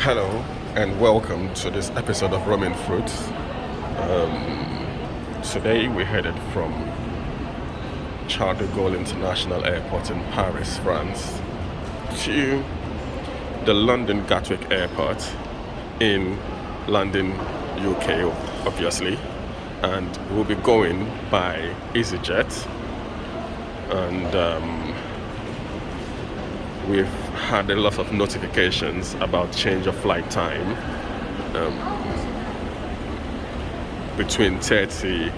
Hello and welcome to this episode of Rum and Fruits. Today we're headed from Charles de Gaulle International Airport in Paris, France, to the London Gatwick Airport in London, UK, obviously, and we'll be going by EasyJet. And we've had a lot of notifications about change of flight time, between 30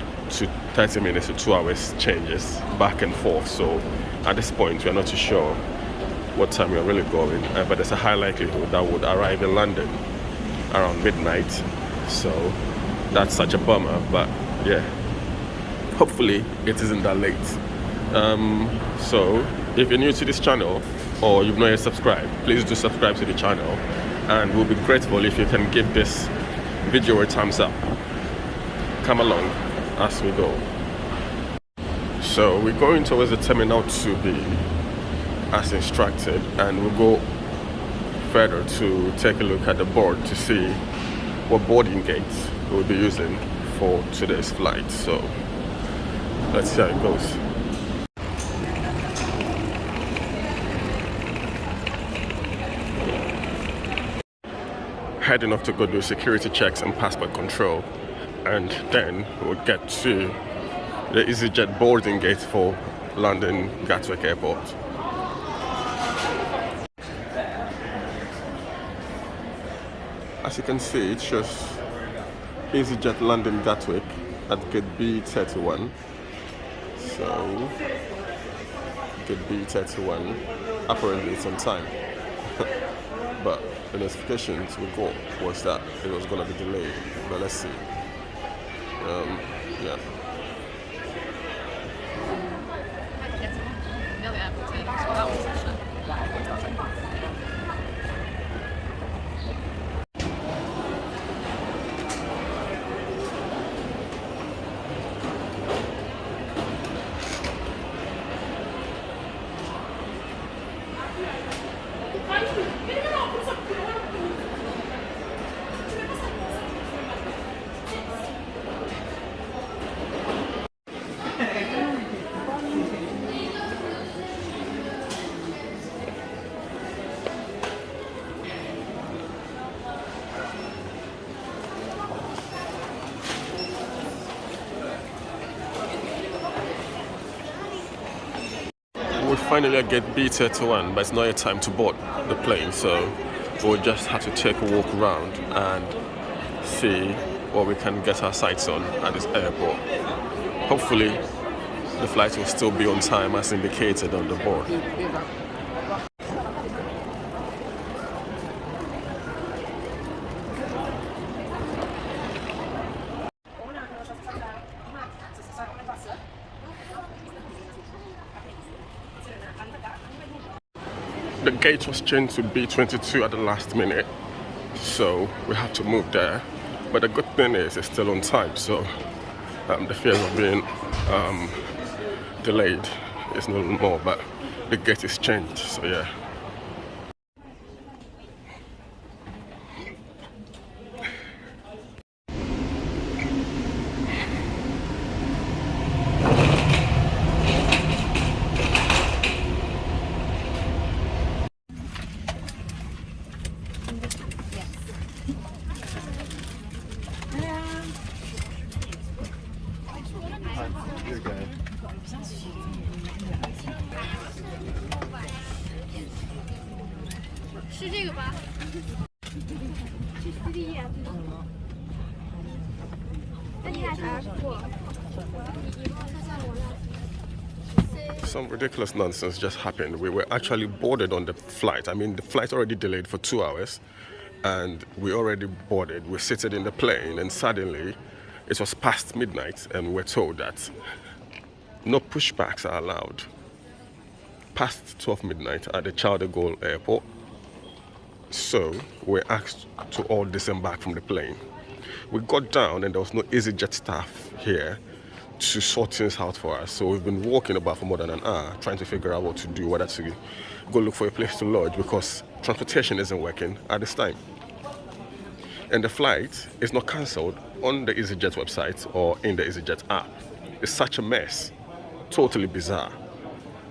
minutes to 2 hours changes back and forth. So at this point we're not too sure what time we're really going, but there's a high likelihood that would arrive in London around midnight. So that's such a bummer, but yeah, hopefully it isn't that late. So if you're new to this channel or you've not yet subscribed, please do subscribe to the channel, and we'll be grateful if you can give this video a thumbs up. Come along as we go. So we're going towards the terminal 2B as instructed, and we'll go further to take a look at the board to see what boarding gates we'll be using for today's flight. So let's see how it goes. Heading off to go do security checks and passport control, and then we'll get to the EasyJet boarding gate for London Gatwick Airport. As you can see, it shows EasyJet London Gatwick at gate B31. So gate B31, apparently it's on time. But the notifications we got was that it was going to be delayed, but let's see. Yeah. We finally get B31, but it's not yet time to board the plane, so we'll just have to take a walk around and see what we can get our sights on at this airport. Hopefully the flight will still be on time as indicated on the board. The gate was changed to B22 at the last minute, so we have to move there. But the good thing is it's still on time, so the fear of being delayed is no more, but the gate is changed, so yeah. Some ridiculous nonsense just happened. We were actually boarded on the flight. I mean, the flight already delayed for 2 hours, and we already boarded. We seated in the plane, and suddenly it was past midnight, and we were told that no pushbacks are allowed past 12 midnight at the Charles de Gaulle Airport. So we're asked to all disembark from the plane. We got down and there was no EasyJet staff here to sort things out for us. So we've been walking about for more than an hour trying to figure out what to do, whether to go look for a place to lodge, because transportation isn't working at this time. and the flight is not cancelled on the EasyJet website or in the EasyJet app. It's such a mess, totally bizarre.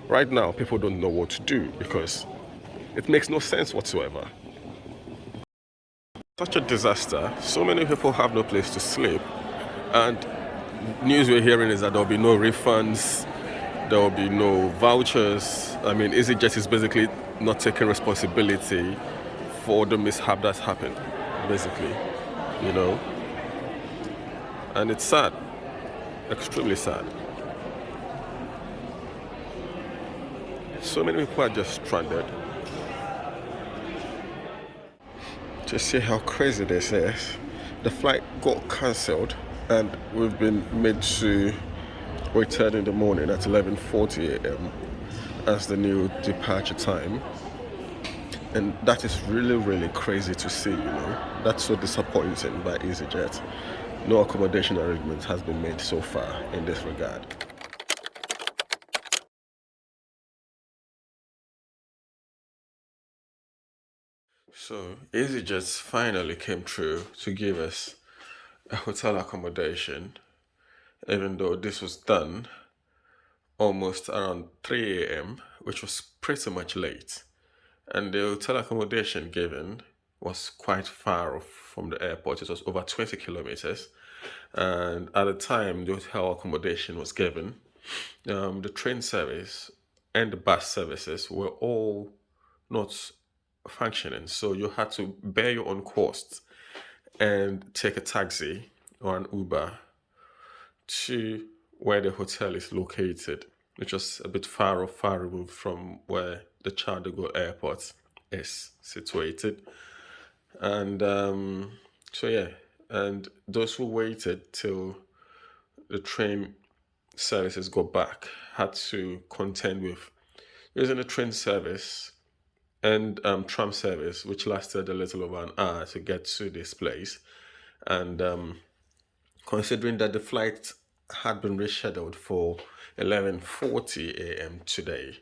Right now, people don't know what to do because it makes no sense whatsoever. Such a disaster. So many people have no place to sleep, and news we're hearing is that there will be no refunds, there will be no vouchers. I mean, EasyJet is basically not taking responsibility for the mishap that's happened, basically, you know. And it's sad, extremely sad. So many people are just stranded. To see how crazy this is, the flight got cancelled and we've been made to return in the morning at 11:40 a.m. as the new departure time. And that is really crazy to see, you know. That's so disappointing by EasyJet. No accommodation arrangement has been made so far in this regard. So EasyJet finally came through to give us a hotel accommodation, even though this was done almost around 3 a.m., which was pretty much late. And the hotel accommodation given was quite far off from the airport. It was over 20 kilometers. And at the time the hotel accommodation was given, the train service and the bus services were all not functioning. So you had to bear your own costs and take a taxi or an Uber to where the hotel is located, which was a bit far removed from where the Charles de Gaulle airport is situated. And so yeah, and those who waited till the train services got back had to contend with using the train service and tram service, which lasted a little over an hour to get to this place. And considering that the flight had been rescheduled for 11:40 a.m. today,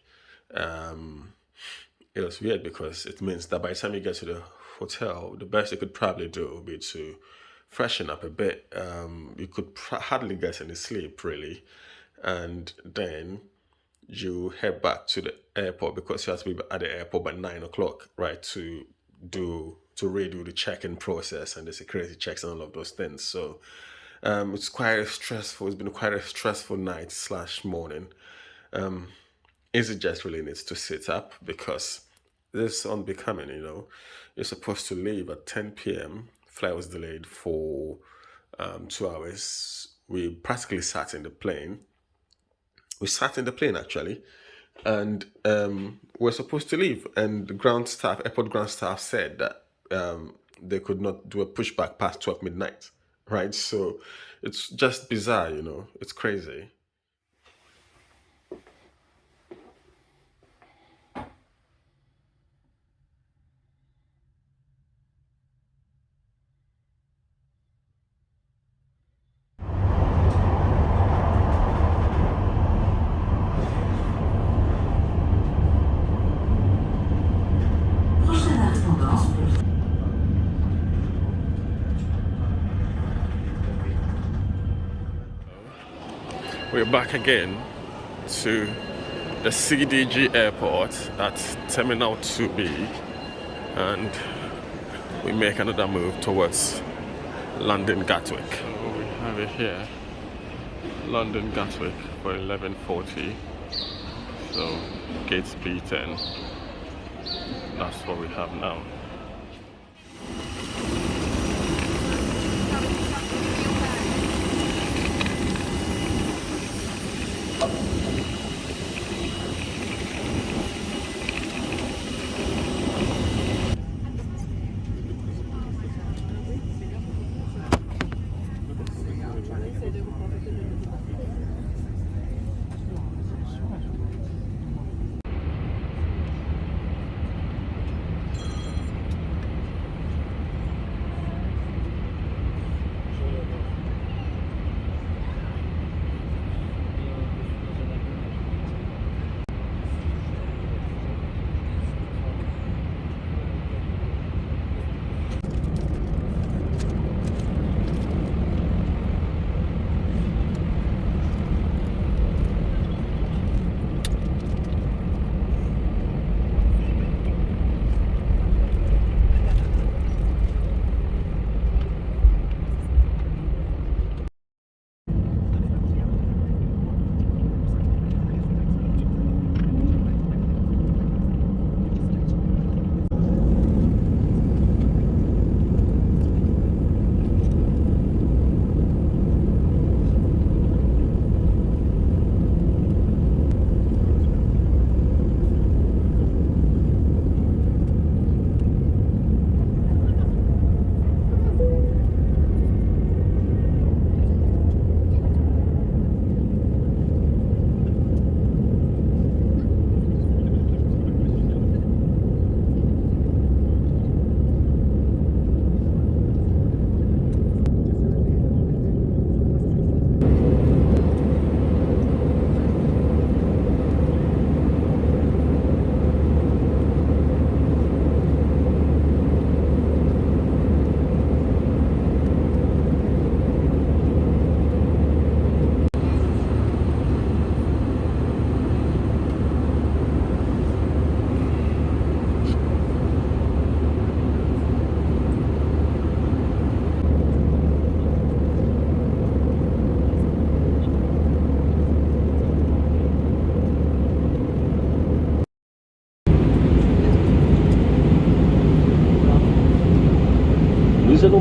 it was weird because it means that by the time you get to the hotel, the best you could probably do would be to freshen up a bit. You could hardly get any sleep, really. And then you head back to the airport because you have to be at the airport by 9 o'clock, right, to redo the check-in process and the security checks and all of those things. So it's quite stressful. It's been quite a stressful night / morning. EasyJet really needs to sit up because this is unbecoming, you know. You're supposed to leave at 10 p.m. Flight was delayed for 2 hours. We practically sat in the plane. We sat in the plane actually, and we're supposed to leave. And the airport ground staff said that they could not do a pushback past 12 midnight, right? So it's just bizarre, you know. It's crazy. We're back again to the CDG airport at Terminal 2B, and we make another move towards London Gatwick. So we have it here, London Gatwick for 11:40. So gates B10. That's what we have now.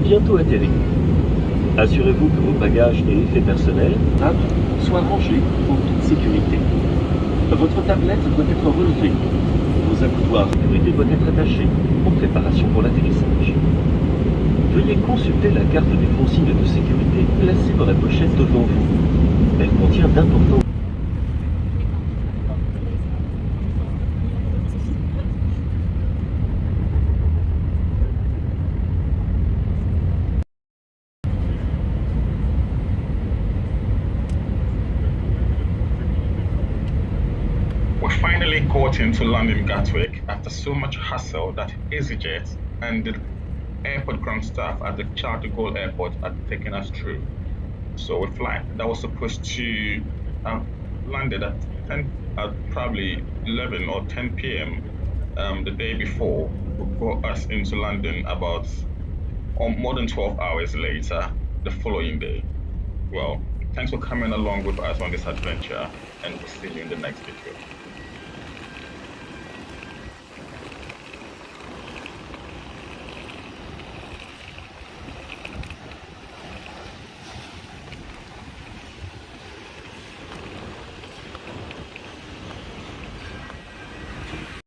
bientôt atterri. Assurez-vous que vos bagages et effets personnels, soient rangés en toute sécurité. Votre tablette doit être relevée. Vos accoudoirs de sécurité doivent être attachés en préparation pour l'atterrissage. Veuillez consulter la carte des consignes de sécurité placée dans la pochette devant vous. Elle contient d'importants... We finally got into London Gatwick after so much hassle that EasyJet and the airport ground staff at the Charles de Gaulle airport had taken us through. So a flight that was supposed to landed at probably 11 or 10 p.m. The day before got us into London about more than 12 hours later the following day. Well, thanks for coming along with us on this adventure, and we'll see you in the next video.